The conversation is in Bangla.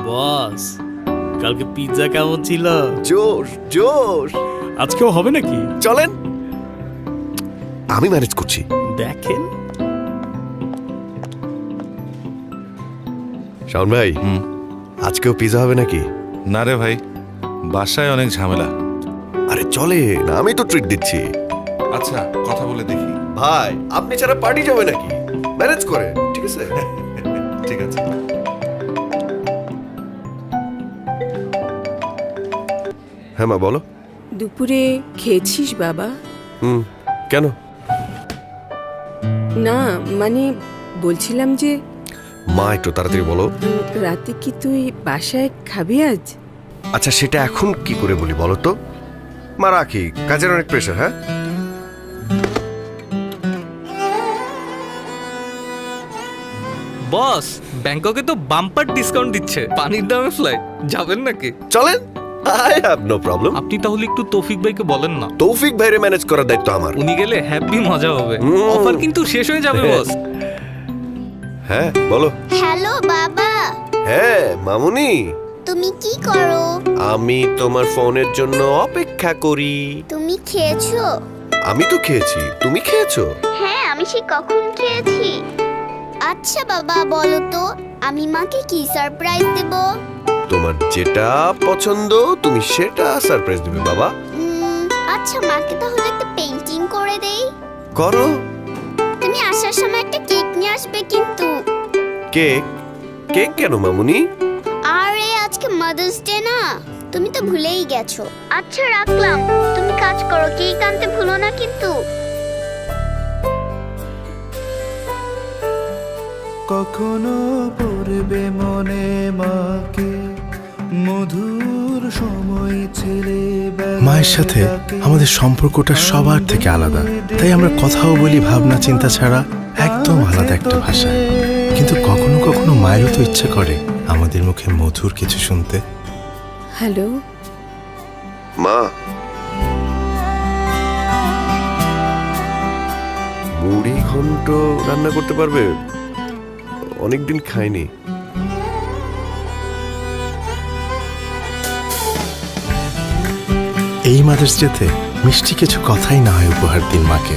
বস, কালকে পিৎজা কেমন ছিল? জোশ জোশ। আজকেও হবে নাকি? চলেন, আমি ম্যানেজ করছি। দেখেন শাওন ভাই, আজকেও পিজা হবে নাকি? না রে ভাই, বাসায় অনেক ঝামেলা। আরে চলে না, আমি তো ট্রিট দিচ্ছি। আচ্ছা, কথা বলে দেখি। ভাই, আপনি ছাড়া পার্টি যাবে নাকি? ম্যানেজ করে, ঠিক আছে? ঠিক আছে। হ্যাঁ মা, বলো। দুপুরে খেয়েছিস বাবা? কেন? না মানে বলছিলাম যে মা, একটু তাড়াতাড়ি বলো। রাতে কি তুই বাসায় খাবি আজ? আচ্ছা, সেটা এখন কি করে বলি বলো তো? মা রাখি, কাজের অনেক প্রেশার। হ্যাঁ, বস, ব্যাংককে তো বাম্পার ডিসকাউন্ট দিচ্ছে, পানির দামে ফ্লাইট। যাবেন নাকি? চলেন, আই হ্যাভ নো প্রবলেম। আপনি তাহলে একটু তৌফিক ভাইকে বলেন না। তৌফিক ভাইরে ম্যানেজ করার দায়িত্ব আমার। উনি গেলে হ্যাপি মজা হবে। অফার কিন্তু শেষ হয়ে যাবে বস। হ্যাঁ বলো। হ্যালো বাবা, হ্যাঁ মামুনি, তুমি কি করো? আমি তোমার ফোনের জন্য অপেক্ষা করি। তুমি খেয়েছো? আমি তো খেয়েছি, তুমি খেয়েছো? হ্যাঁ, আমি সে কখন খেয়েছি। আচ্ছা বাবা, বলো তো আমি মাকে কি সারপ্রাইজ দেব? তোমার যেটা পছন্দ তুমি সেটা সারপ্রাইজ দিবে বাবা। আচ্ছা, মাকে তাহলে একটা পেইন্টিং করে দেই। করো। তুমি আসার সময় একটা কেক নিয়ে আসবে কিন্তু। কেক? কেক কেন মামুনি? আরে আজকে মাদার্স ডে না, তুমি তো ভুলেই গেছো। আচ্ছা রাখলাম, তুমি কাজ করো, কেক আনতে ভুলো না কিন্তু। কখনো পড়বে মনে মাকে মধুর সময় ছেলে। মায়ের সাথে আমাদের সম্পর্কটা সবার থেকে আলাদা, তাই আমরা কথাও বলি ভাবনা চিন্তা ছাড়া, একদম আলাদা একটা ভাষায়। কিন্তু কখনো কখনো মায়েরও তো ইচ্ছে করে আমাদের মুখে মধুর কিছু শুনতে। হ্যালো মা, মুড়ি ঘন্ট রান্না করতে পারবে? অনেকদিন খাইনি। এই মাদার্স ডেতে মিষ্টি কিছু কথাই না হয় উপহার দিন মাকে।